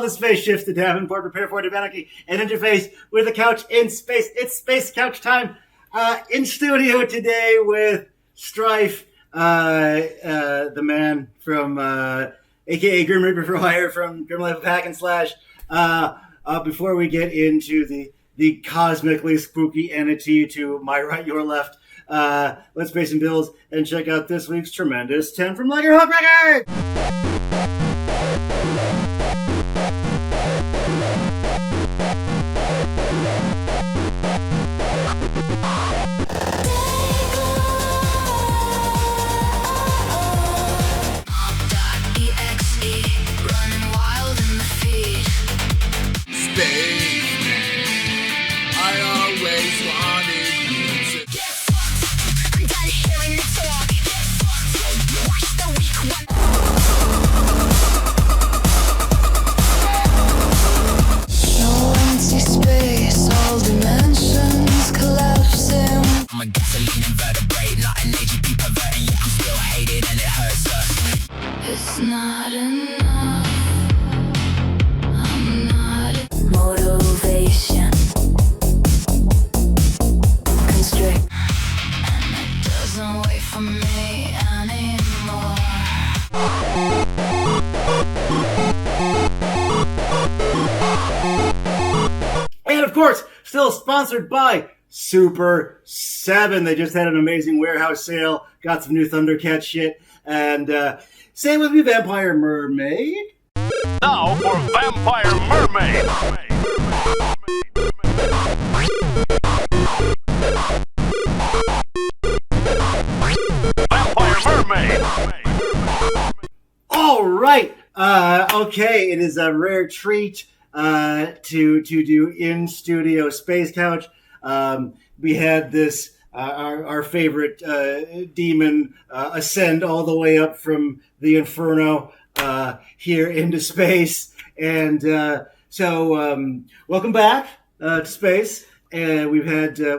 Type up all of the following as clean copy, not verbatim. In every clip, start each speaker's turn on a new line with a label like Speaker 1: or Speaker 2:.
Speaker 1: all the spaceships to Davenport, prepare for humanity, and interface with a couch in space. It's Space Couch time. In studio today with Strife, the man from, aka GrimReaper4Hire from Grim Life of Hack and Slash. Before we get into the cosmically spooky entity to my right, your left, let's pay some bills and check out this week's tremendous 10 from Legger Hook Records! And of course, still sponsored by Super 7. They just had an amazing warehouse sale, got some new Thundercat shit, and say with me, Vampire Mermaid.
Speaker 2: Now for Vampire Mermaid. Vampire Mermaid.
Speaker 1: All right. Okay, it is a rare treat to do in studio Space Couch. We had this our favorite demon ascend all the way up from the Inferno here into space, and so welcome back to space. And we've had I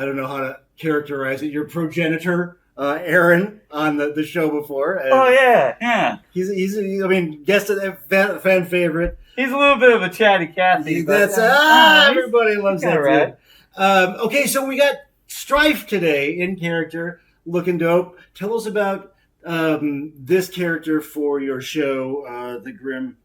Speaker 1: don't know how to characterize it, your progenitor Aaron on the show before. And
Speaker 3: oh yeah.
Speaker 1: He's I mean, guest fan favorite.
Speaker 3: He's a little bit of a chatty Cathy.
Speaker 1: That's everybody loves that.
Speaker 3: Right.
Speaker 1: Okay, so we got Strife today in character, looking dope. Tell us about this character for your show, the Grim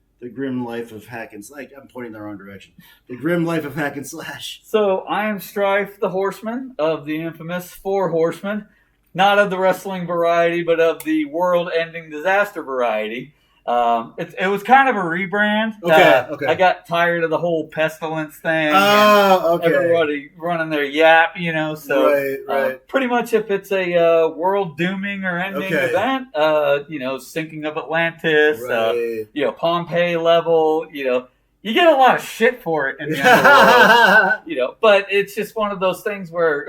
Speaker 1: Life of Hack and Slash. I'm pointing the wrong direction. The Grim Life of Hack and Slash. So
Speaker 3: I am Strife, the Horseman of the infamous Four Horsemen, not of the wrestling variety, but of the world-ending disaster variety. It was kind of a rebrand.
Speaker 1: Okay.
Speaker 3: I got tired of the whole pestilence thing.
Speaker 1: Okay.
Speaker 3: Everybody running their yap, So
Speaker 1: right.
Speaker 3: Pretty much, if it's a world dooming or ending event, sinking of Atlantis,
Speaker 1: right.
Speaker 3: Pompeii level, you get a lot of shit for it in the underworld, But it's just one of those things where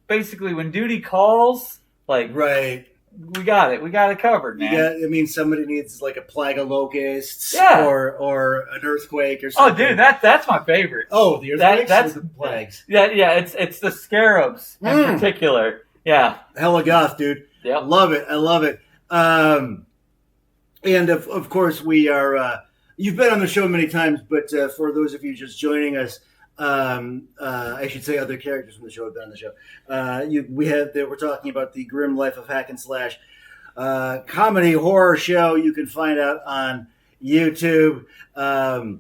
Speaker 3: basically when duty calls,
Speaker 1: right.
Speaker 3: We got it covered, man.
Speaker 1: Yeah, I mean, somebody needs like a plague of locusts, or an earthquake or something.
Speaker 3: Oh, dude, that's my favorite.
Speaker 1: Oh, the earthquakes, that's the plagues.
Speaker 3: Yeah, it's the scarabs in particular. Yeah,
Speaker 1: hella goth, dude.
Speaker 3: Yeah,
Speaker 1: I love it. And of course, we are. You've been on the show many times, but for those of you just joining us, I should say other characters from the show have been on the show. We're talking about the Grim Life of Hack and Slash comedy horror show. You can find out on YouTube. I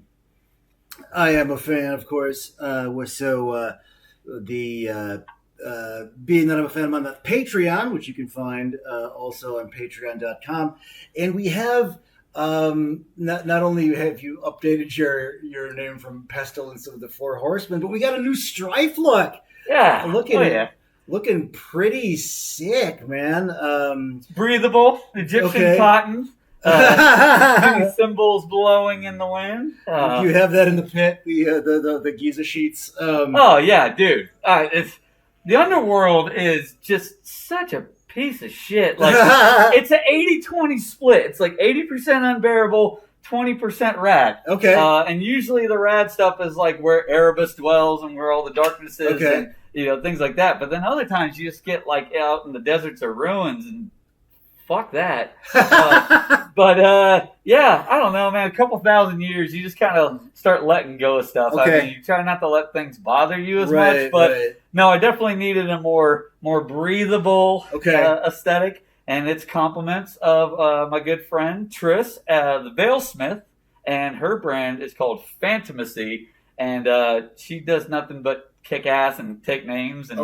Speaker 1: am a fan, of course. Being that I'm a fan, I'm on the Patreon, which you can find also on patreon.com. And we have not only have you updated your name from Pestilence of the Four Horsemen, but we got a new Strife look.
Speaker 3: Yeah,
Speaker 1: looking pretty sick, man.
Speaker 3: Breathable, Egyptian cotton. Many symbols blowing in the wind.
Speaker 1: You have that in the pit, the Giza sheets.
Speaker 3: Oh yeah, dude. The underworld is just such a piece of shit. It's an 80-20 split. It's like 80% unbearable, 20% rad.
Speaker 1: Okay.
Speaker 3: And usually the rad stuff is like where Erebus dwells and where all the darkness is, and things like that. But then other times you just get like out in the deserts or ruins and fuck that. Yeah, I don't know, man. A couple thousand years, you just kind of start letting go of stuff.
Speaker 1: Okay.
Speaker 3: I mean, you try not to let things bother you as much, but no, I definitely needed a more breathable aesthetic, and it's compliments of my good friend Triss, the Veilsmith, and her brand is called Fantasy, and she does nothing but kick ass and take names and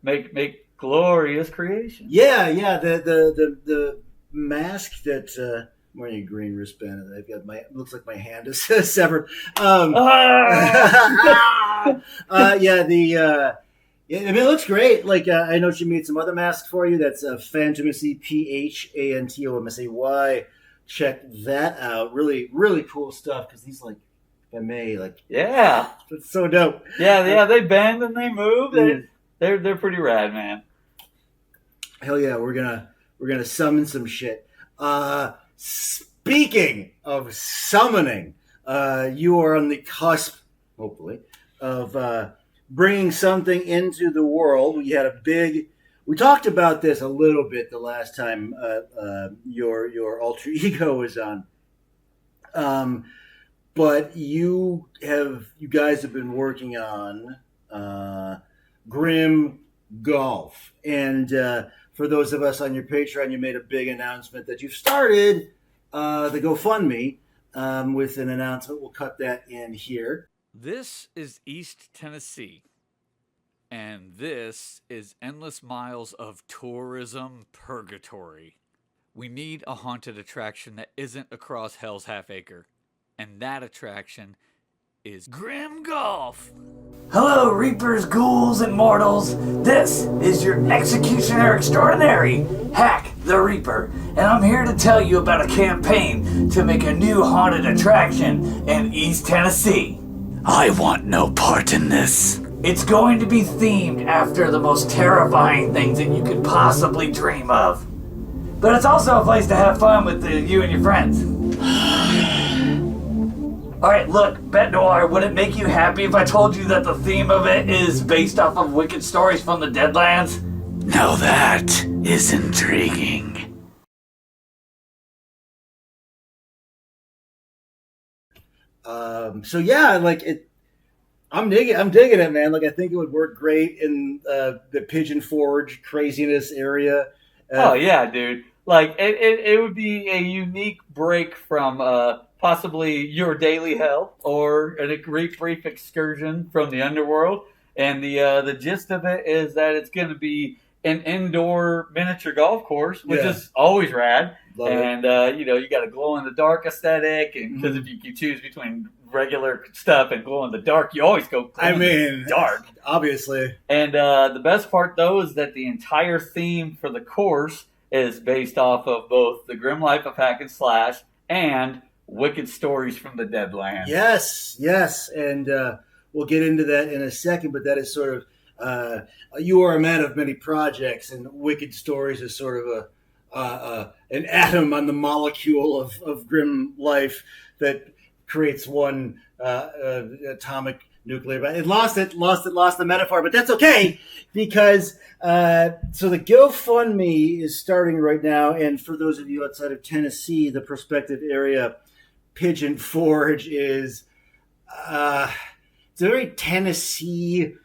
Speaker 3: make glorious creations.
Speaker 1: Yeah. The mask that I'm wearing a green wristband, and I've got looks like my hand is severed. Yeah, I mean, it looks great. Like I know she made some other masks for you. That's Fantasy, Phantomsay. Check that out. Really, really cool stuff. Because these, like, if I may, like, it's so dope.
Speaker 3: Yeah, they bend and they move. They're pretty rad, man.
Speaker 1: Hell yeah, we're gonna summon some shit. Speaking of summoning, you are on the cusp, hopefully, of bringing something into the world. We talked about this a little bit the last time your alter ego was on. But you guys have been working on Grim Golf, and for those of us on your Patreon, you made a big announcement that you've started the GoFundMe with an announcement. We'll cut that in here.
Speaker 4: This is East Tennessee, and this is endless miles of tourism purgatory. We need a haunted attraction that isn't across Hell's Half Acre, and that attraction is Grim Golf.
Speaker 5: Hello, Reapers, Ghouls, and Mortals. This is your Executioner Extraordinary, Hack the Reaper, and I'm here to tell you about a campaign to make a new haunted attraction in East Tennessee.
Speaker 4: I want no part in this.
Speaker 5: It's going to be themed after the most terrifying things that you could possibly dream of. But it's also a place to have fun with you and your friends. Alright, look, Bet Noir, would it make you happy if I told you that the theme of it is based off of wicked stories from the Deadlands?
Speaker 4: Now that is intriguing.
Speaker 1: So yeah, like it. I'm digging it, man. Like I think it would work great in the Pigeon Forge craziness area.
Speaker 3: Oh yeah, dude. Like it would be a unique break from possibly your daily hell or a brief excursion from the underworld. And the gist of it is that it's going to be an indoor miniature golf course, which is always rad.
Speaker 1: Love
Speaker 3: and you got a glow in the dark aesthetic, and because if you choose between regular stuff and glow in the dark, you always go dark,
Speaker 1: obviously.
Speaker 3: And the best part though is that the entire theme for the course is based off of both the Grim Life of Hack and Slash and wicked stories from the Deadlands.
Speaker 1: Yes, and we'll get into that in a second. But that is sort of you are a man of many projects, and wicked stories is sort of an atom on the molecule of Grim Life that creates one atomic nuclear. But it lost the metaphor, but that's okay because so the GoFundMe is starting right now, and for those of you outside of Tennessee, the prospective area, Pigeon Forge is it's a very Tennessee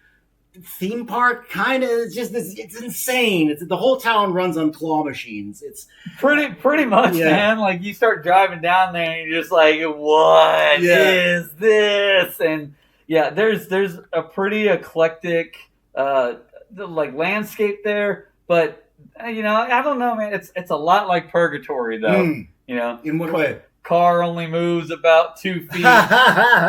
Speaker 1: theme park kind of. It's insane. The whole town runs on claw machines. It's
Speaker 3: pretty much, man. Like you start driving down there and you're just like, what is this? And yeah, there's a pretty eclectic like landscape there, but I don't know, man. It's a lot like Purgatory though.
Speaker 1: In what way?
Speaker 3: Car only moves about 2 feet,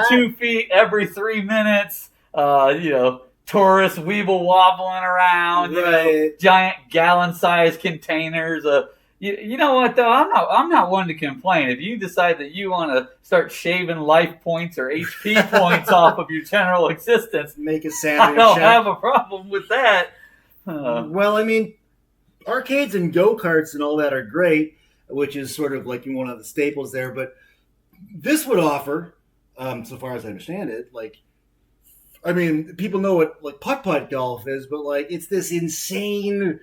Speaker 3: 2 feet every 3 minutes. Tourists weeble wobbling around.
Speaker 1: Right.
Speaker 3: Giant gallon-sized containers. You know what though? I'm not one to complain. If you decide that you want to start shaving life points or HP points off of your general existence,
Speaker 1: make a sandwich.
Speaker 3: I don't have a problem with that.
Speaker 1: Well, I mean, arcades and go-karts and all that are great, which is sort of like one of the staples there. But this would offer, so far as I understand it, people know what like putt-putt golf is, but like it's this insane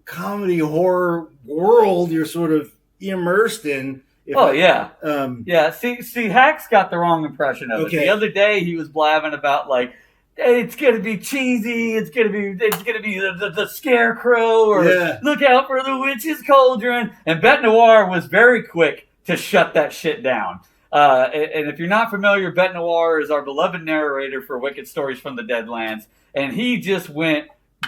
Speaker 1: comedy horror world you're sort of immersed in.
Speaker 3: Yeah.
Speaker 1: Yeah.
Speaker 3: See, Hack's got the wrong impression of it. The other day he was blabbing about like, hey, it's gonna be cheesy. It's gonna be the scarecrow, or look out for the witch's cauldron. And Bet Noir was very quick to shut that shit down. And if you're not familiar, Bet Noir is our beloved narrator for Wicked Stories from the Deadlands, and he just went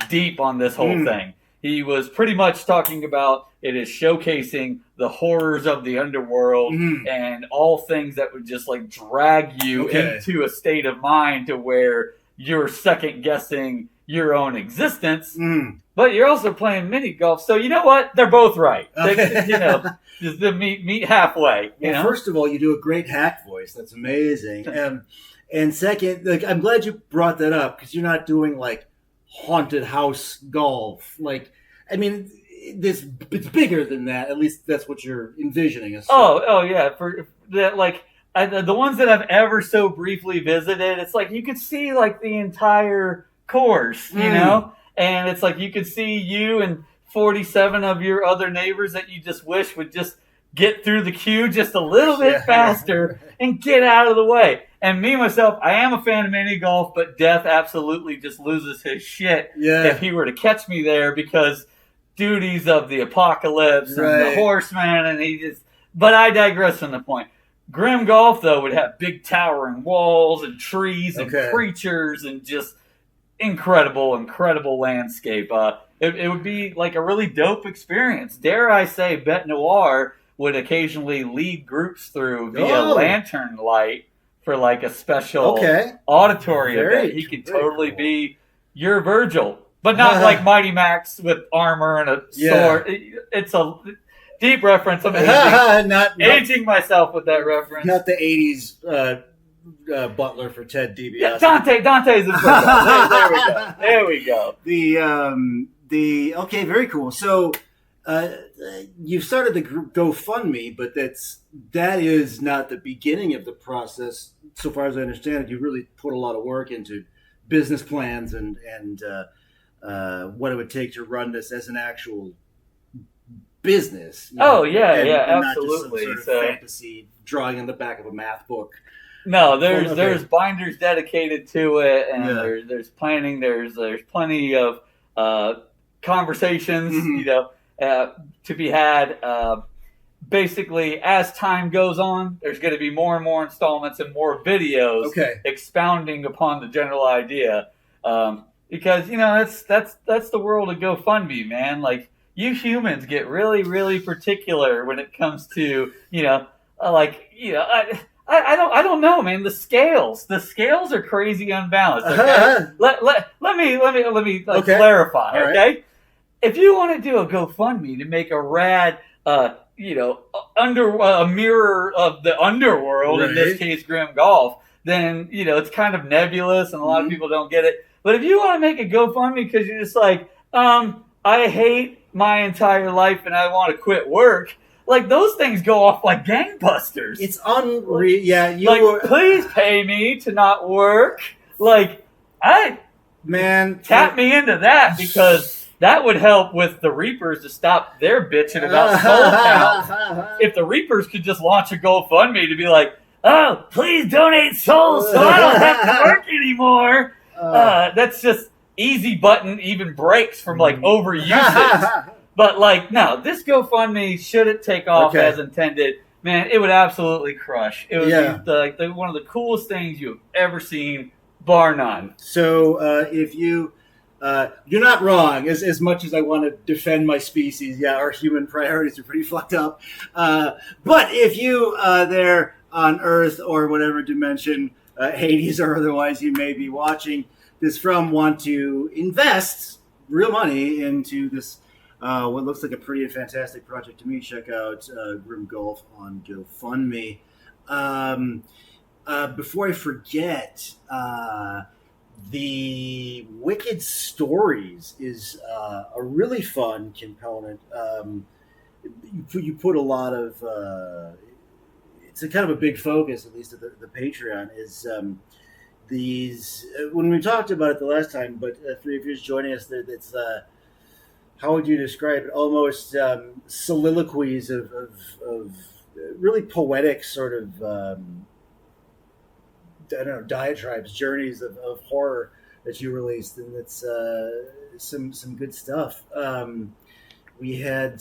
Speaker 3: deep on this whole thing. He was pretty much talking about it is showcasing the horrors of the underworld and all things that would just like drag you into a state of mind to where you're second guessing your own existence, but you're also playing mini golf. So you know what? They're both right. Just to meet halfway.
Speaker 1: First of all, you do a great Hack voice. That's amazing. And second, like, I'm glad you brought that up, because you're not doing like haunted house golf. Like, I mean, it's bigger than that. At least that's what you're envisioning.
Speaker 3: Oh yeah. For that, like. The ones that I've ever so briefly visited, it's like you could see like the entire course, you know? And it's like you could see you and 47 of your other neighbors that you just wish would just get through the queue just a little bit faster and get out of the way. And me, myself, I am a fan of mini golf, but Death absolutely just loses his shit if he were to catch me there, because duties of the apocalypse and the horseman, and he just... But I digress from the point. Grim Golf, though, would have big towering walls and trees and creatures and just incredible landscape. It would be like a really dope experience. Dare I say, Bet Noir would occasionally lead groups through via lantern light for like a special auditory event. He could totally be your Virgil, but not like Mighty Max with armor and a sword. It's a... deep reference. I'm aging myself with that reference.
Speaker 1: Not the 80s butler for Ted DiBiase.
Speaker 3: Yeah, Dante's in football. There we go.
Speaker 1: Okay, very cool. So you've started the GoFundMe, but that is not the beginning of the process. So far as I understand it, you really put a lot of work into business plans and what it would take to run this as an actual business.
Speaker 3: Absolutely.
Speaker 1: Not just some sort of fantasy drawing on the back of a math book.
Speaker 3: No, there's binders dedicated to it, and there's planning. There's plenty of conversations, to be had. Basically, as time goes on, there's going to be more and more installments and more videos expounding upon the general idea. Because that's the world of GoFundMe, man. Like, you humans get really, really particular when it comes to, I don't know, man. The scales are crazy unbalanced. Okay? Let me clarify. Okay? If you want to do a GoFundMe to make a rad, a mirror of the underworld, in this case, Grim Golf, then it's kind of nebulous and a lot of people don't get it. But if you want to make a GoFundMe because you're just like, I hate my entire life and I want to quit work, like, those things go off like gangbusters.
Speaker 1: It's unreal. Yeah,
Speaker 3: please pay me to not work. Like, tap me into that, because that would help with the Reapers to stop their bitching about soul count. If the Reapers could just launch a GoFundMe to be like, oh, please donate souls so I don't have to work anymore. That's just easy button even breaks from like overusage. But no, this GoFundMe, should it take off as intended, man, it would absolutely crush. It would be one of the coolest things you've ever seen, bar none.
Speaker 1: So if you're not wrong. As much as I want to defend my species, our human priorities are pretty fucked up. But if you there on Earth or whatever dimension, Hades or otherwise, you may be watching this from, want to invest real money into this, what looks like a pretty and fantastic project to me, check out Grim Golf on GoFundMe. Before I forget, the Wicked Stories is a really fun component. You put a lot of... it's a kind of a big focus, at least of the Patreon, is these... when we talked about it the last time, but for if you're just joining us, it's how would you describe it? Almost soliloquies of really poetic sort of I don't know, diatribes, journeys of horror that you released, and it's some good stuff. We had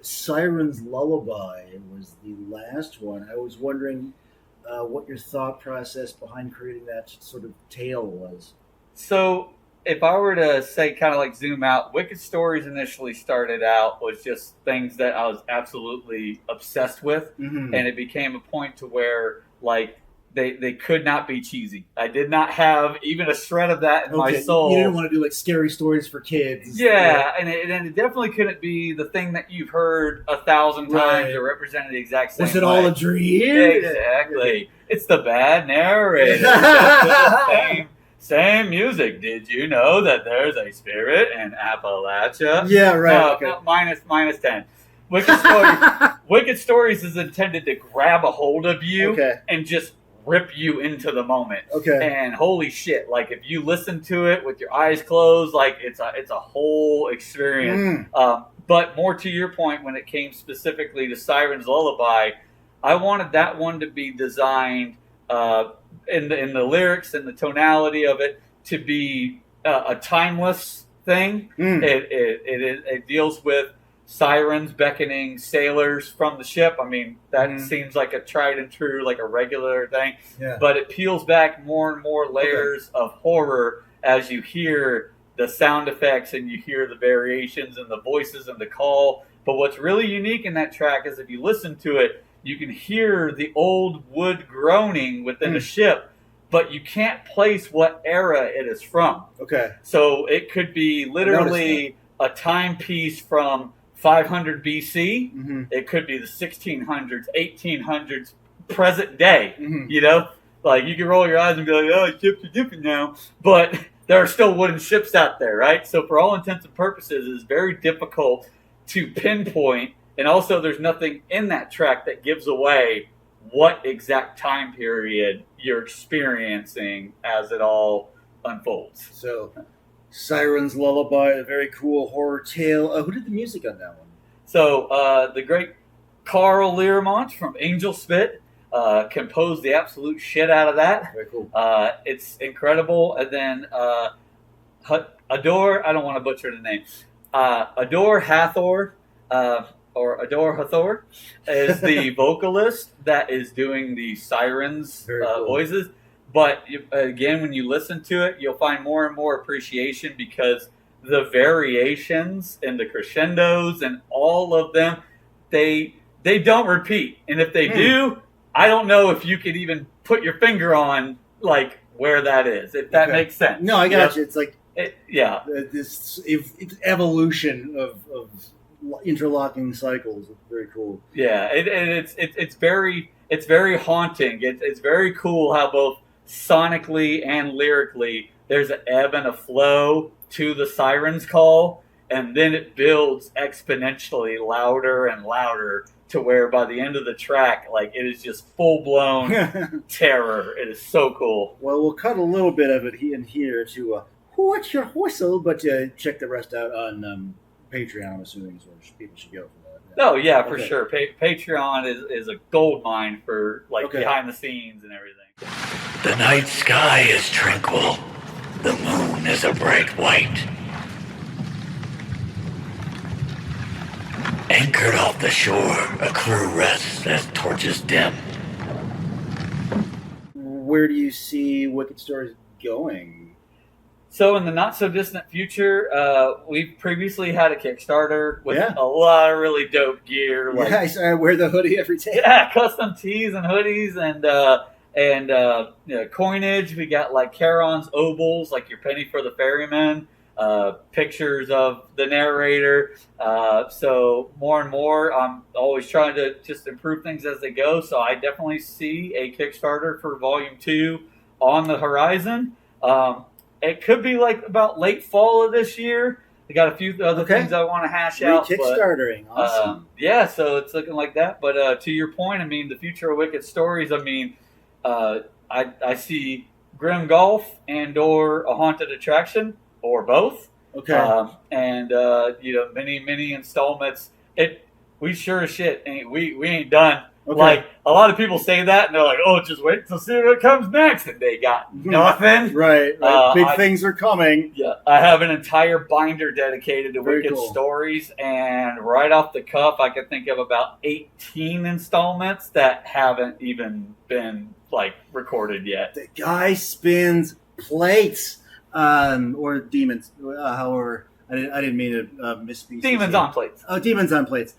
Speaker 1: Siren's Lullaby was the last one. I was wondering what your thought process behind creating that sort of tale was.
Speaker 3: So, if I were to say, kind of like zoom out, Wicked Stories initially started out was just things that I was absolutely obsessed with, and it became a point to where like they could not be cheesy. I did not have even a shred of that in my soul.
Speaker 1: You didn't want to do like scary stories for kids.
Speaker 3: Yeah, and it definitely couldn't be the thing that you've heard 1,000 times or represented the exact same way.
Speaker 1: Was it all a dream?
Speaker 3: Exactly. It's the bad narrator. Same music. Did you know that there's a spirit in Appalachia?
Speaker 1: Yeah, right.
Speaker 3: No, minus 10. Wicked Stories is intended to grab a hold of you and just rip you into the moment. And holy shit, like if you listen to it with your eyes closed, like it's a whole experience. But more to your point, when it came specifically to Siren's Lullaby, I wanted that one to be designed in the lyrics and the tonality of it to be a timeless thing. It deals with sirens beckoning sailors from the ship. I mean, that seems like a tried and true, like a regular thing. But it peels back more and more layers of horror as you hear the sound effects and you hear the variations and the voices and the call. But what's really unique in that track is if you listen to it, you can hear the old wood groaning within the ship, but you can't place what era it is from. So it could be literally a timepiece from 500 BC. It could be the 1600s, 1800s, present day. You know, like you can roll your eyes and be like, "Oh, ships are different now," but there are still wooden ships out there, right? So for all intents and purposes, it's very difficult to pinpoint. And also, there's nothing in that track that gives away what exact time period you're experiencing as it all unfolds.
Speaker 1: So, Siren's Lullaby, a very cool horror tale. Who did the music on that one?
Speaker 3: So, the great Carl Learmont from Angel Spit composed the absolute shit out of that.
Speaker 1: Very cool.
Speaker 3: It's incredible. And then Adore, I don't want to butcher the name, Adore Hathor, or Adore Hathor, is the vocalist that is doing the sirens voices. But again, when you listen to it, you'll find more and more appreciation because the variations and the crescendos and all of them, they don't repeat. And if they do, I don't know if you could even put your finger on like where that is, if that makes sense.
Speaker 1: No, I got you. It's like
Speaker 3: this
Speaker 1: evolution of interlocking cycles. It's very cool.
Speaker 3: Yeah, it's very haunting. It's very cool how both sonically and lyrically there's an ebb and a flow to the siren's call, and then it builds exponentially louder and louder to where by the end of the track, like it is just full blown terror. It is so cool.
Speaker 1: Well, we'll cut a little bit of it in here to what's your whistle, but check the rest out on Patreon, I'm assuming, is where people should go for that.
Speaker 3: Oh, yeah, for sure. Patreon is a gold mine for like behind the scenes and everything.
Speaker 5: The night sky is tranquil. The moon is a bright white. Anchored off the shore, a crew rests as torches dim.
Speaker 1: Where do you see Wicked Stories going?
Speaker 3: So in the not-so-distant future, we've previously had a Kickstarter with a lot of really dope gear.
Speaker 1: Like, I wear the hoodie every day.
Speaker 3: Yeah, custom tees and hoodies and coinage. We got like Charon's obols, like your penny for the ferryman, pictures of the narrator. So more and more, I'm always trying to just improve things as they go. So I definitely see a Kickstarter for Volume 2 on the horizon. It could be like about late fall of this year. I got a few other things I want to hash out.
Speaker 1: Kickstartering, awesome.
Speaker 3: So it's looking like that. But to your point, I mean, the future of Wicked Stories, I mean, I see Grim Golf and or a haunted attraction, or both.
Speaker 1: Okay.
Speaker 3: And many installments. We sure as shit we ain't done.
Speaker 1: Okay.
Speaker 3: Like a lot of people say that and they're like, oh, just wait to see what comes next, and they got nothing.
Speaker 1: Right. Big things are coming.
Speaker 3: Yeah, I have an entire binder dedicated to
Speaker 1: Very
Speaker 3: Wicked
Speaker 1: cool.
Speaker 3: Stories, and right off the cuff, I can think of about 18 installments that haven't even been recorded yet.
Speaker 1: The guy spins plates, or demons. However, I didn't mean to misspeak.
Speaker 3: Demons on plates.
Speaker 1: Oh, demons on plates.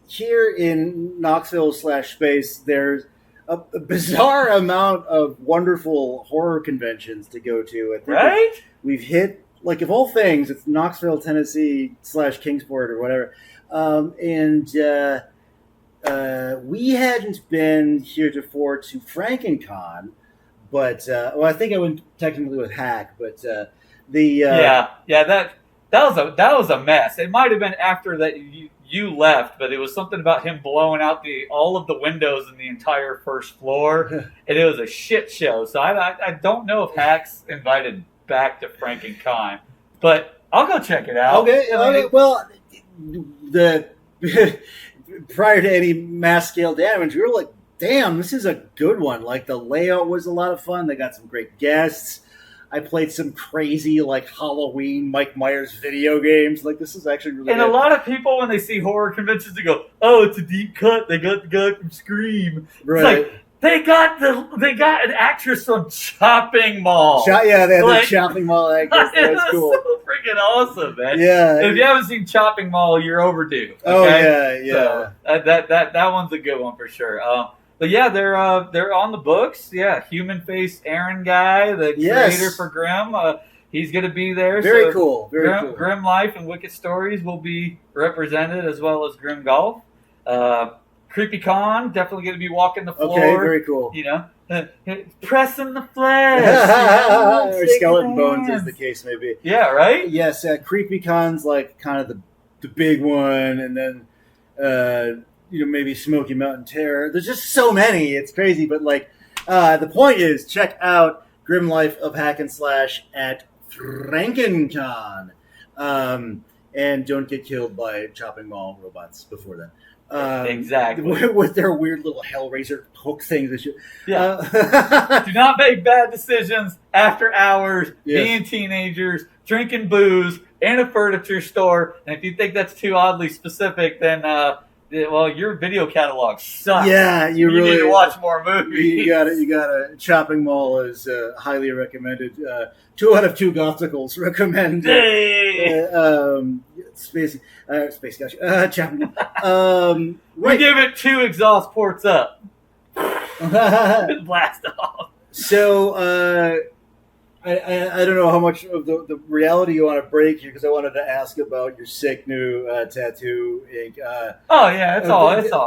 Speaker 1: Here in Knoxville/Space, there's a bizarre amount of wonderful horror conventions to go to. I think
Speaker 3: Right?
Speaker 1: we've hit, of all things, it's Knoxville, Tennessee/Kingsport or whatever. We hadn't been heretofore to FrankenCon, but I think I went technically with Hack, but
Speaker 3: that was a mess. It might have been after that you left, but it was something about him blowing out all of the windows in the entire first floor, and it was a shit show. So I don't know if Hack's invited back to FrankenCon, but I'll go check it out.
Speaker 1: Okay. Well, prior to any mass scale damage, we were like, damn, this is a good one. Like, the layout was a lot of fun. They got some great guests. I played some crazy, Halloween Mike Myers video games. This is actually really
Speaker 3: And
Speaker 1: good.
Speaker 3: a lot of people, when they see horror conventions, they go, "Oh, it's a deep cut. They got the guy from Scream."
Speaker 1: Right.
Speaker 3: It's they got an actress from Chopping Mall.
Speaker 1: They had the Chopping Mall actors. That's cool.
Speaker 3: So freaking awesome, man.
Speaker 1: Yeah.
Speaker 3: If you haven't seen Chopping Mall, you're overdue. Okay?
Speaker 1: Oh, yeah.
Speaker 3: So, that one's a good one for sure. But yeah, they're on the books. Yeah, Human Face Aaron guy, the creator for Grim. He's going to be there.
Speaker 1: Very cool. Very cool.
Speaker 3: Grim Life and Wicked Stories will be represented, as well as Grim Golf. CreepyCon, definitely going to be walking the floor.
Speaker 1: Okay, very cool.
Speaker 3: Pressing the flesh.
Speaker 1: Or skeleton bones, as the case may be.
Speaker 3: Yeah, right?
Speaker 1: Yes, CreepyCon's kind of the big one, and then maybe Smoky Mountain Terror. There's just so many. It's crazy, but the point is, check out Grim Life of Hack and Slash at FrankenCon, and don't get killed by Chopping Mall robots before then.
Speaker 3: Exactly.
Speaker 1: With their weird little Hellraiser hook things and shit.
Speaker 3: Yeah. Do not make bad decisions after hours,
Speaker 1: Yes.
Speaker 3: being teenagers, drinking booze, in a furniture store. And if you think that's too oddly specific, then your video catalog sucks.
Speaker 1: Yeah, you really
Speaker 3: need to watch more movies.
Speaker 1: You got it. Chopping Mall is highly recommended. 2 out of 2 Gothicals recommend.
Speaker 3: Hey!
Speaker 1: Space Couch. Chopping Mall.
Speaker 3: We give it 2 exhaust ports up. Blast off.
Speaker 1: So, I don't know how much of the reality you want to break here, because I wanted to ask about your sick new tattoo ink.
Speaker 3: It's all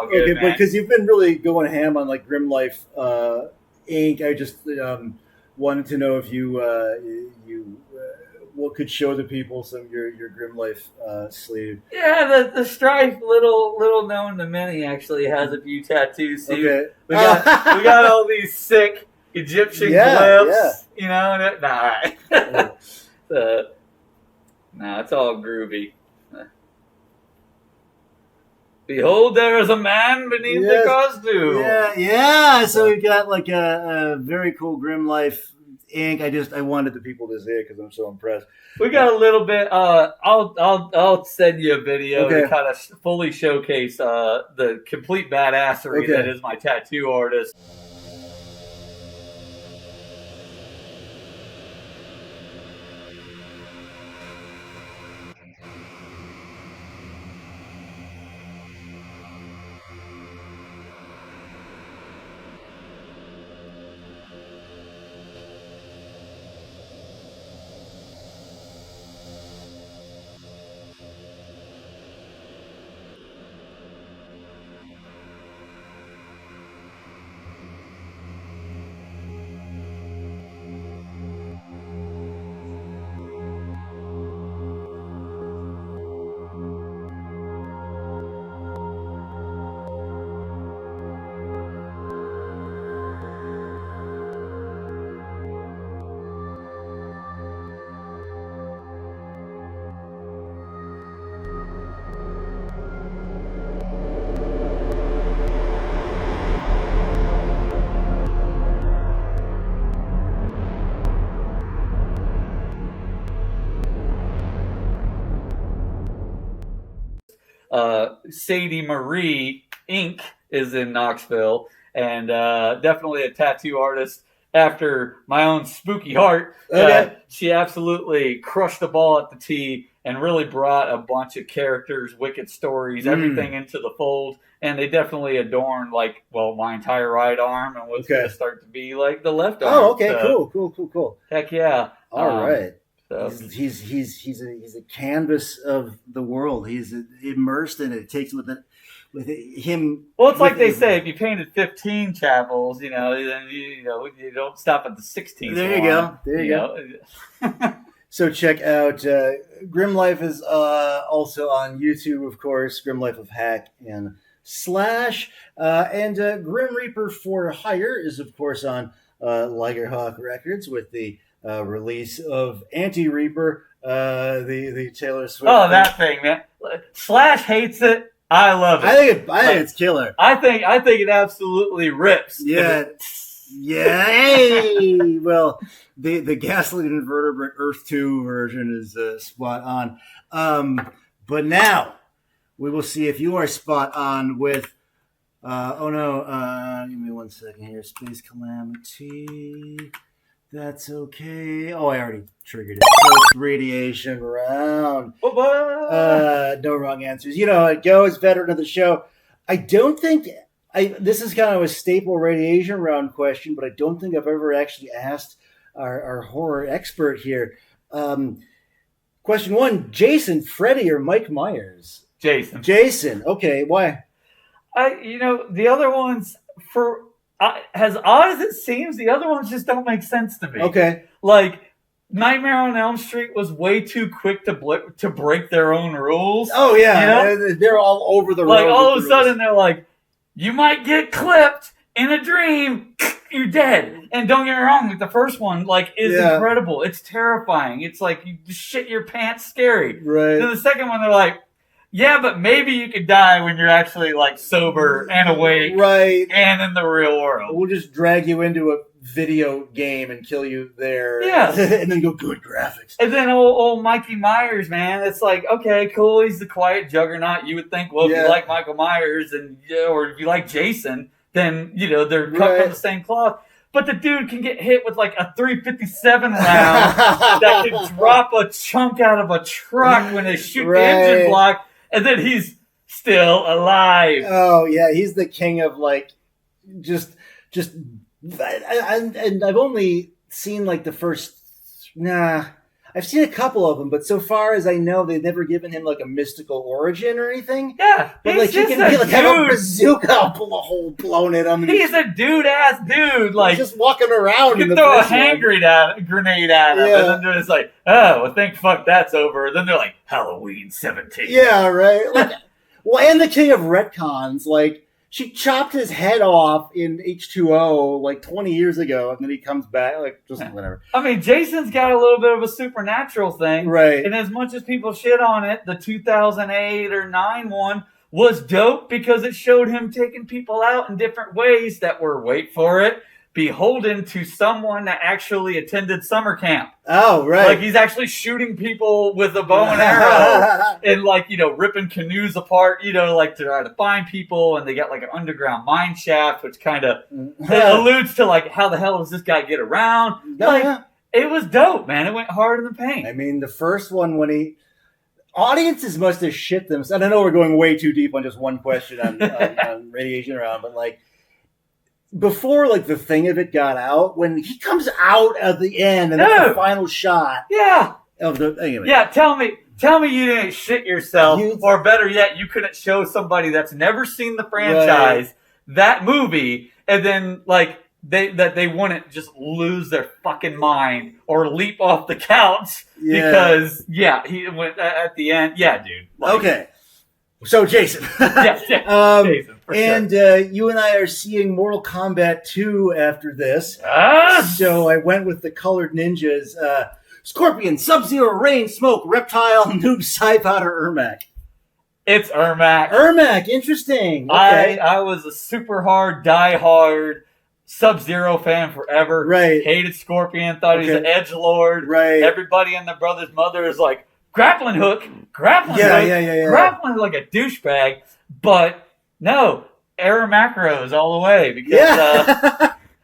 Speaker 3: good,
Speaker 1: okay,
Speaker 3: man.
Speaker 1: because you've been really going ham on Grim Life ink. I just wanted to know if you could show the people some of your Grim Life sleeve.
Speaker 3: Yeah, the Strife, little known to many, actually has a few tattoos. See,
Speaker 1: Okay.
Speaker 3: we got all these sick Egyptian glyphs, it's all groovy. Behold, there is a man beneath the costume.
Speaker 1: Yeah. So we've got a very cool Grim Life ink. I wanted the people to see it because I'm so impressed.
Speaker 3: We got a little bit. I'll send you a video to kind of fully showcase the complete badassery that is my tattoo artist. Sadie Marie Inc. is in Knoxville, and definitely a tattoo artist after my own spooky heart.
Speaker 1: Okay.
Speaker 3: She absolutely crushed the ball at the tee and really brought a bunch of characters, wicked stories, everything into the fold. And they definitely adorned, my entire right arm and what's going to start to be like the left arm.
Speaker 1: Oh, okay, cool.
Speaker 3: Heck yeah.
Speaker 1: All right.
Speaker 3: So.
Speaker 1: He's a canvas of the world. He's immersed in it. It takes with him.
Speaker 3: Well, it's like they say, if you painted 15 chapels, then you don't stop at the 16th.
Speaker 1: There you go. So check out Grim Life is also on YouTube, of course. Grim Life of Hack and Slash, and GrimReaper4Hire is, of course, on Ligerhawk Records with the release of Anti-Reaper, the Taylor Swift.
Speaker 3: Oh, that thing, man! Slash hates it. I love it.
Speaker 1: I think it's killer.
Speaker 3: I think it absolutely rips.
Speaker 1: Yeah. Yeah. Hey. Well, the gasoline invertebrate Earth 2 version is spot on. But now we will see if you are spot on with. Give me 1 second here. Space Calamity. That's okay. Oh, I already triggered it. So it's radiation round. No wrong answers. You know how it goes. Veteran of the show. I don't think this is kind of a staple radiation round question, but I don't think I've ever actually asked our horror expert here. Question 1: Jason, Freddy, or Mike Myers? Jason. Okay, why?
Speaker 3: The other ones as odd as it seems, the other ones just don't make sense to me.
Speaker 1: Okay.
Speaker 3: Like, Nightmare on Elm Street was way too quick to break their own rules.
Speaker 1: Oh, yeah. They're all over the road.
Speaker 3: Like, all of a sudden, they're like, you might get clipped in a dream, you're dead. And don't get me wrong, the first one, is incredible. It's terrifying. It's like, you shit your pants scary.
Speaker 1: Right.
Speaker 3: Then the second one, they're like, yeah, but maybe you could die when you're actually sober and awake,
Speaker 1: right?
Speaker 3: And in the real world.
Speaker 1: We'll just drag you into a video game and kill you there, and then go good graphics.
Speaker 3: And then old Mikey Myers, man, it's like, okay, cool, he's the quiet juggernaut. You would think, well, if you like Michael Myers or if you like Jason, then they're cut from the same cloth. But the dude can get hit with a 357 round that can drop a chunk out of a truck when they shoot the engine block. And then he's still alive.
Speaker 1: Oh yeah, he's the king of just. And I've only seen the first. I've seen a couple of them, but so far as I know, they've never given him a mystical origin or anything.
Speaker 3: Yeah,
Speaker 1: but he can have a bazooka pull a hole blown at him.
Speaker 3: He's a dude-ass dude.
Speaker 1: He's just walking around.
Speaker 3: You can throw a hand grenade at him, and then they're just like, oh, well, thank fuck that's over. Then they're like, Halloween 17.
Speaker 1: Yeah, right. And the king of retcons, she chopped his head off in H2O 20 years ago, and then he comes back, whatever.
Speaker 3: I mean, Jason's got a little bit of a supernatural thing.
Speaker 1: Right.
Speaker 3: And as much as people shit on it, the 2008 or 9 one was dope because it showed him taking people out in different ways that were, wait for it, beholden to someone that actually attended summer camp.
Speaker 1: Oh, right.
Speaker 3: He's actually shooting people with a bow and arrow and ripping canoes apart, to try to find people. And they got an underground mine shaft, which kind of alludes to how the hell does this guy get around? It was dope, man. It went hard in the paint.
Speaker 1: I mean, the first one when audiences must have shit themselves. And I know we're going way too deep on just one question on radiation round, but before the thing of it got out, when he comes out at the end and that's the final shot.
Speaker 3: Yeah.
Speaker 1: Of the anyway.
Speaker 3: Yeah, tell me you didn't shit yourself, or better yet, you couldn't show somebody that's never seen the franchise that movie, and then they wouldn't just lose their fucking mind or leap off the couch because he went at the end. Yeah, dude.
Speaker 1: Okay. So, Jason.
Speaker 3: Jason, for
Speaker 1: sure. You and I are seeing Mortal Kombat 2 after this. So I went with the colored ninjas. Scorpion, Sub-Zero, Rain, Smoke, Reptile, Noob, Psypod, or Ermac.
Speaker 3: It's Ermac.
Speaker 1: Ermac, interesting. Okay.
Speaker 3: I was a super hard, die-hard Sub-Zero fan forever.
Speaker 1: Right.
Speaker 3: Hated Scorpion, thought he was an edgelord.
Speaker 1: Right.
Speaker 3: Everybody and their brother's mother is like, grappling hook,
Speaker 1: yeah.
Speaker 3: grappling hook like a douchebag. But no, error macros all the way because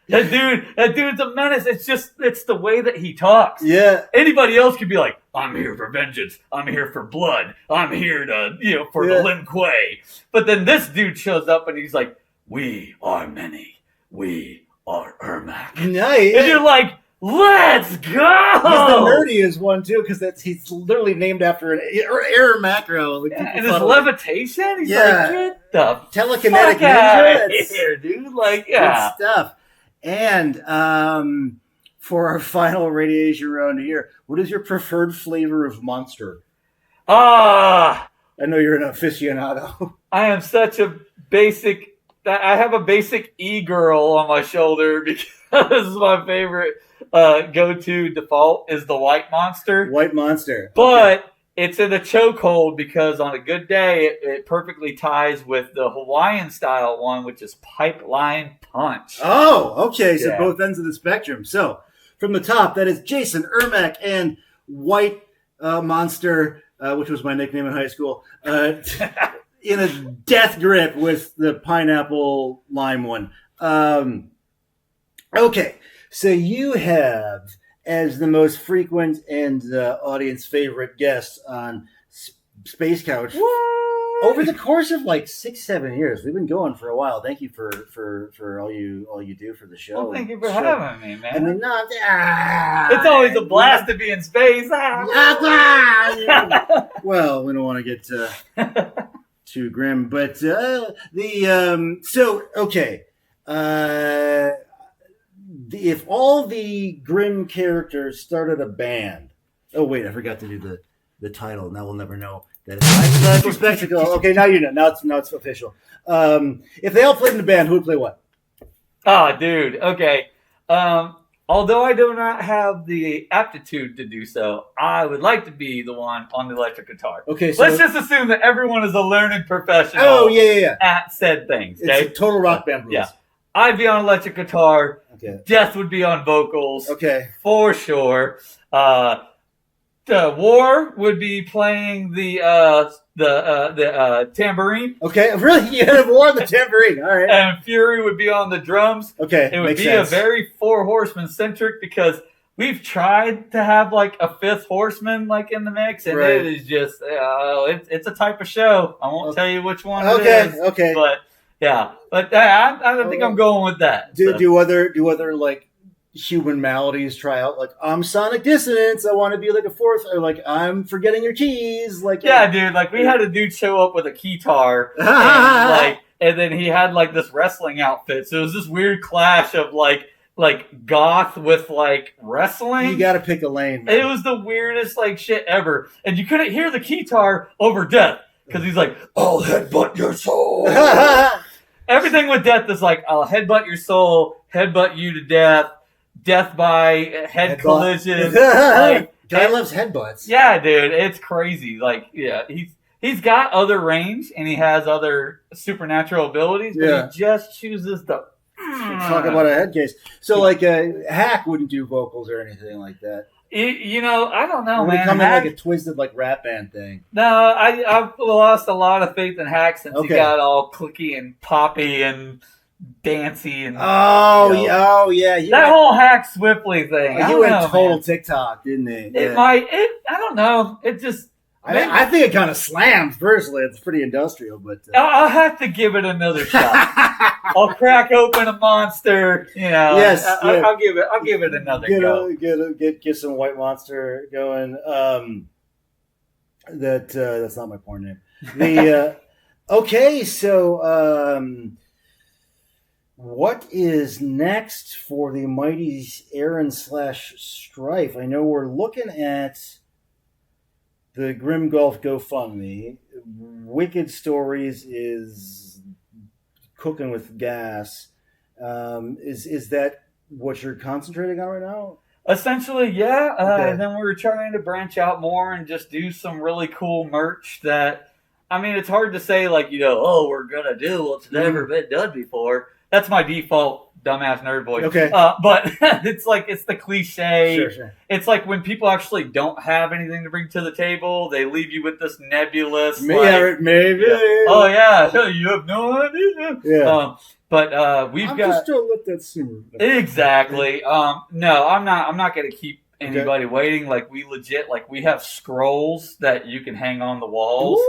Speaker 3: that dude's a menace. It's the way that he talks.
Speaker 1: Yeah.
Speaker 3: Anybody else could be like, I'm here for vengeance. I'm here for blood. I'm here to, for the Lin Kuei. But then this dude shows up and he's like, we are many. We are Ermac.
Speaker 1: Nice.
Speaker 3: And you're like, let's go!
Speaker 1: He's the nerdiest one, too, because he's literally named after an error macro. Like,
Speaker 3: and his levitation? He's like, get the
Speaker 1: telekinetic
Speaker 3: fuck out
Speaker 1: ninja.
Speaker 3: of here, dude. Like,
Speaker 1: Good stuff. And for our final radiation round here, what is your preferred flavor of Monster?
Speaker 3: I
Speaker 1: know you're an aficionado.
Speaker 3: I am such a basic... I have a basic e-girl on my shoulder because my favorite go-to default is the White Monster.
Speaker 1: White Monster.
Speaker 3: But it's in a chokehold because on a good day, it perfectly ties with the Hawaiian-style one, which is Pipeline Punch.
Speaker 1: Oh, okay. So both ends of the spectrum. So from the top, that is Jason, Ermac, and White Monster, which was my nickname in high school. In a death grip with the pineapple lime one. Okay, so you have, as the most frequent and audience favorite guest on Space Couch, over the course of like 6-7 years, we've been going for a while. Thank you for all you do for the show.
Speaker 3: Well, thank you for having me, man.
Speaker 1: I mean,
Speaker 3: it's always a blast to be in space.
Speaker 1: Well, we don't want to get too grim, but if all the grim characters started a band, oh wait, I forgot to do the title. Now we'll never know that it's hypothetical spectacle. Okay, now you know. Now it's official. If they all played in a band, who would play what?
Speaker 3: Oh, dude. Okay. Although I do not have the aptitude to do so, I would like to be the one on the electric guitar.
Speaker 1: Okay, so
Speaker 3: let's just assume that everyone is a learned professional.
Speaker 1: Oh, yeah.
Speaker 3: At said things. Okay?
Speaker 1: It's a total rock band rules.
Speaker 3: Yeah. I'd be on electric guitar.
Speaker 1: Okay.
Speaker 3: Death would be on vocals.
Speaker 1: Okay.
Speaker 3: For sure. The War would be playing the tambourine.
Speaker 1: Okay, really? You had War on the tambourine. All right.
Speaker 3: And Fury would be on the drums.
Speaker 1: Okay,
Speaker 3: it would
Speaker 1: makes
Speaker 3: be
Speaker 1: sense.
Speaker 3: a very Four Horsemen centric because we've tried to have like a fifth horseman like in the mix, and
Speaker 1: right.
Speaker 3: it is just it's a type of show. I won't tell you which one.
Speaker 1: Okay,
Speaker 3: it is,
Speaker 1: okay.
Speaker 3: But yeah, but I think I'm going with that.
Speaker 1: Do other like human maladies try out? Like, I'm sonic dissonance. I want to be like a fourth, or like I'm forgetting your keys. Like,
Speaker 3: yeah, dude. Like we had a dude show up with a keytar, and then he had like this wrestling outfit. So it was this weird clash of like goth with like wrestling.
Speaker 1: You got to pick a lane, man.
Speaker 3: It was the weirdest like shit ever, and you couldn't hear the keytar over Death because he's like, "I'll headbutt your soul." Everything with Death is like, "I'll headbutt your soul, headbutt you to death." Death by head collision. Like,
Speaker 1: Guy loves headbutts.
Speaker 3: Yeah, dude, it's crazy. Like, yeah, he's got other range and he has other supernatural abilities, but he just chooses to
Speaker 1: talk about a head case. So, like, Hack wouldn't do vocals or anything like that.
Speaker 3: I don't know,
Speaker 1: Would
Speaker 3: man.
Speaker 1: Come in like a twisted, like, rap band thing.
Speaker 3: No, I've lost a lot of faith in Hack since he got all clicky and poppy and dancey and
Speaker 1: yeah,
Speaker 3: that whole Hack Swiftly thing.
Speaker 1: He went total TikTok, didn't he?
Speaker 3: I don't know. It just
Speaker 1: I think it kind of slams. Personally, it's pretty industrial, but
Speaker 3: I'll have to give it another shot. I'll crack open a monster.
Speaker 1: Yes,
Speaker 3: I'll give it another go.
Speaker 1: Get some White Monster going. That's not my porn name. Okay, so. What is next for the mighty Aaron / Strife? I know we're looking at the Grim Golf GoFundMe. Wicked Stories is cooking with gas. Is that what you're concentrating on right now?
Speaker 3: Essentially, yeah.
Speaker 1: Okay.
Speaker 3: And then we're trying to branch out more and just do some really cool merch that, I mean, it's hard to say like, we're going to do what's never been done before. That's my default dumbass nerd voice.
Speaker 1: Okay.
Speaker 3: But it's the cliche.
Speaker 1: Sure.
Speaker 3: It's like when people actually don't have anything to bring to the table, they leave you with this nebulous.
Speaker 1: Maybe.
Speaker 3: Oh yeah, you have no idea.
Speaker 1: Yeah.
Speaker 3: But we've got
Speaker 1: just don't let that simmer.
Speaker 3: exactly. No, I'm not going to keep anybody waiting. Like we have scrolls that you can hang on the walls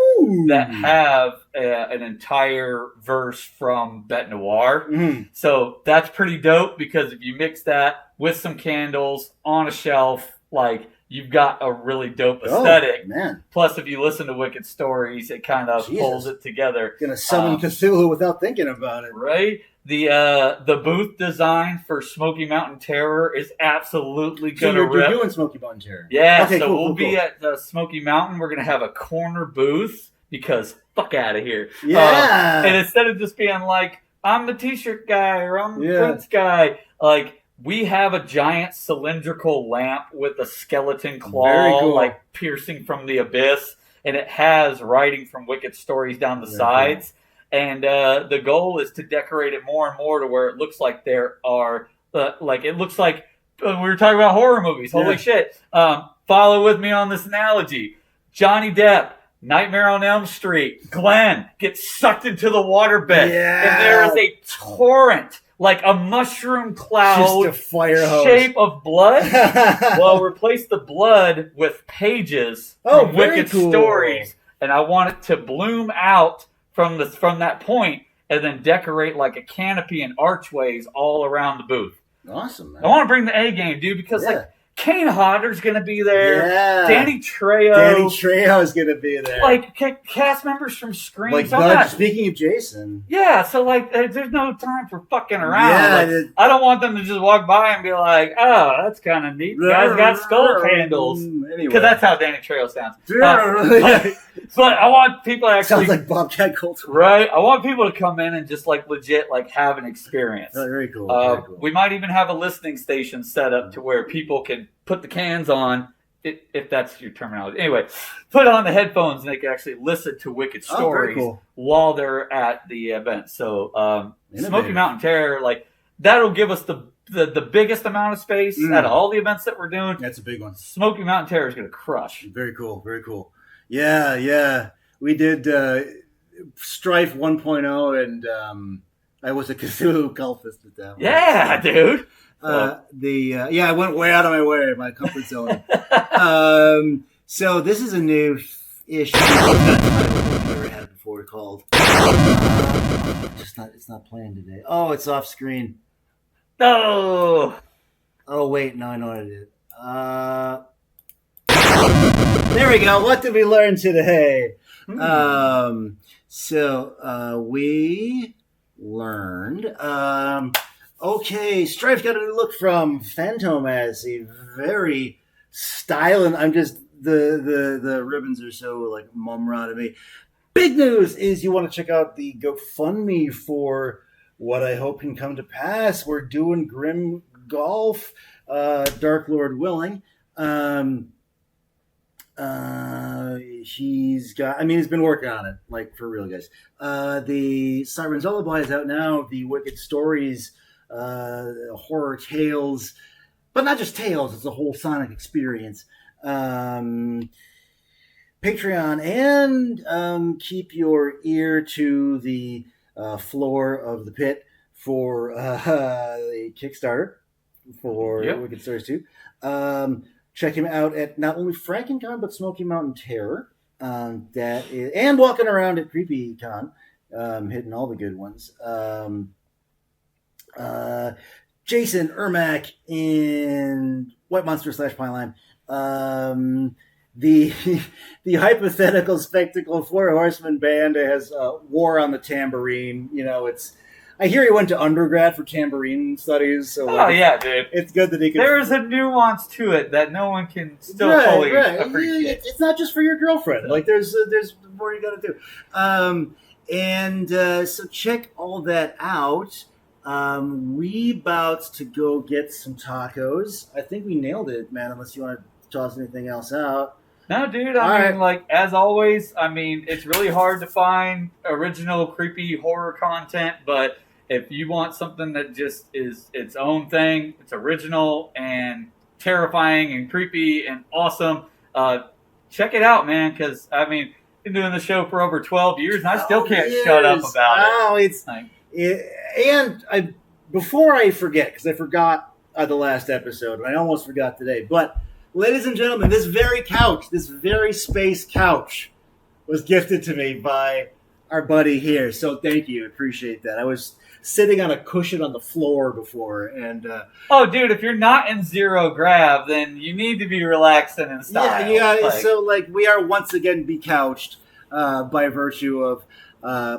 Speaker 3: that have an entire verse from Bet Noir.
Speaker 1: Mm-hmm.
Speaker 3: So that's pretty dope because if you mix that with some candles on a shelf, like you've got a really dope aesthetic.
Speaker 1: Man.
Speaker 3: Plus, if you listen to Wicked Stories, it kind of pulls it together.
Speaker 1: Gonna summon Cthulhu without thinking about it.
Speaker 3: Right? The booth design for Smoky Mountain Terror is absolutely
Speaker 1: So
Speaker 3: gonna rip.
Speaker 1: you're doing Smoky Mountain Terror.
Speaker 3: Yeah,
Speaker 1: Okay,
Speaker 3: so
Speaker 1: cool,
Speaker 3: we'll
Speaker 1: cool,
Speaker 3: be
Speaker 1: cool.
Speaker 3: at the Smoky Mountain. We're gonna have a corner booth because fuck out of here.
Speaker 1: Yeah.
Speaker 3: And instead of just being like, I'm the t-shirt guy or I'm the Prince guy, like we have a giant cylindrical lamp with a skeleton claw
Speaker 1: Very cool.
Speaker 3: like piercing from the abyss, and it has writing from Wicked Stories down the sides. And the goal is to decorate it more and more to where it looks like there are, it looks like we were talking about horror movies. Holy shit. Follow with me on this analogy. Johnny Depp, Nightmare on Elm Street, Glenn gets sucked into the waterbed.
Speaker 1: Yeah.
Speaker 3: And there is a torrent, like a mushroom cloud
Speaker 1: Just a fire hose.
Speaker 3: shape of blood. Well, replace the blood with pages from
Speaker 1: very
Speaker 3: Wicked
Speaker 1: cool.
Speaker 3: Stories. And I want it to bloom out from that point and then decorate like a canopy and archways all around the booth.
Speaker 1: Awesome, man.
Speaker 3: I want to bring the A game, dude, because like Kane Hodder's going to be there.
Speaker 1: Yeah.
Speaker 3: Danny Trejo.
Speaker 1: Danny Trejo's gonna be there.
Speaker 3: Like cast members from Scream.
Speaker 1: Like
Speaker 3: So
Speaker 1: Bud, speaking of Jason.
Speaker 3: yeah, so like there's no time for fucking around.
Speaker 1: Yeah,
Speaker 3: Like, I don't want them to just walk by and be like, oh, that's kind of neat. You guys got skull candles.
Speaker 1: Anyway.
Speaker 3: Because that's how Danny Trejo sounds.
Speaker 1: Yeah.
Speaker 3: But I want people to actually...
Speaker 1: Sounds like Bobcat Goldthwait.
Speaker 3: Right? I want people to come in and just like legit like have an experience.
Speaker 1: Oh, very cool. Very cool.
Speaker 3: We might even have a listening station set up to where people can put the cans on, if that's your terminology. Anyway, put on the headphones and they can actually listen to Wicked Stories while they're at the event. So Smoky Mountain Terror, like that'll give us the biggest amount of space out of all the events that we're doing.
Speaker 1: That's a big one.
Speaker 3: Smoky Mountain Terror is going to crush.
Speaker 1: Very cool. Very cool. Yeah. We did Strife 1.0 and I was a Cthulhu cultist at that one.
Speaker 3: Yeah, dude.
Speaker 1: I went way out of my way, my comfort zone. So this is a new issue I've never had before called. It's not playing today. Oh, it's off screen.
Speaker 3: No.
Speaker 1: Oh wait, no, I know what I did. There we go. What did we learn today? So we learned. Okay, Strife got a new look from Phantom as a very styling. I'm just the ribbons are so like mum ra to me. Big news is you want to check out the GoFundMe for what I hope can come to pass. We're doing Grim Golf, Dark Lord willing. He's been working on it, like for real, guys. The Sirens Lullaby is out now. The Wicked Stories, horror tales, but not just tales. It's a whole sonic experience. Patreon, and keep your ear to the floor of the pit for the Kickstarter for Wicked Stories 2. Check him out at not only FrankenCon, but Smoky Mountain Terror. And walking around at CreepyCon, hitting all the good ones. Jason Ermac in White Monster / Pineline. The hypothetical spectacle Four Horsemen band has War on the Tambourine. You know, I hear he went to undergrad for tambourine studies. So
Speaker 3: yeah, dude.
Speaker 1: It's good that he can.
Speaker 3: There is a nuance to it that no one can still fully appreciate.
Speaker 1: Yeah, it's not just for your girlfriend. Like there's more you got to do. So check all that out. We about to go get some tacos. I think we nailed it, man. Unless you want to toss anything else out.
Speaker 3: No, dude. I mean, like as always. I mean, it's really hard to find original creepy horror content, but If you want something that just is its own thing, it's original and terrifying and creepy and awesome, check it out, man. Because I mean, been doing the show for over 12 years, and I still can't shut up about it.
Speaker 1: Oh, before I forget, because I forgot the last episode, and I almost forgot today. But, ladies and gentlemen, this very couch, this very space couch, was gifted to me by our buddy here. So thank you, appreciate that. I was sitting on a cushion on the floor before, and
Speaker 3: oh, dude, if you're not in zero grav, then you need to be relaxing in style.
Speaker 1: Yeah. So we are once again becouched by virtue of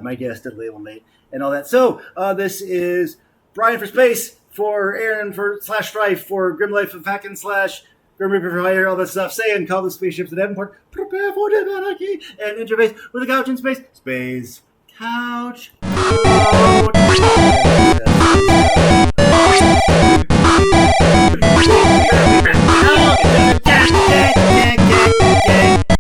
Speaker 1: my guest and label mate and all that. So this is Brian for Space, for Aaron for /Strife, for Grim Life of Hackin / GrimReaper4Hire, all that stuff, saying call the spaceships at Davenport, prepare for the anarchy, and interface with a couch in space. Space couch.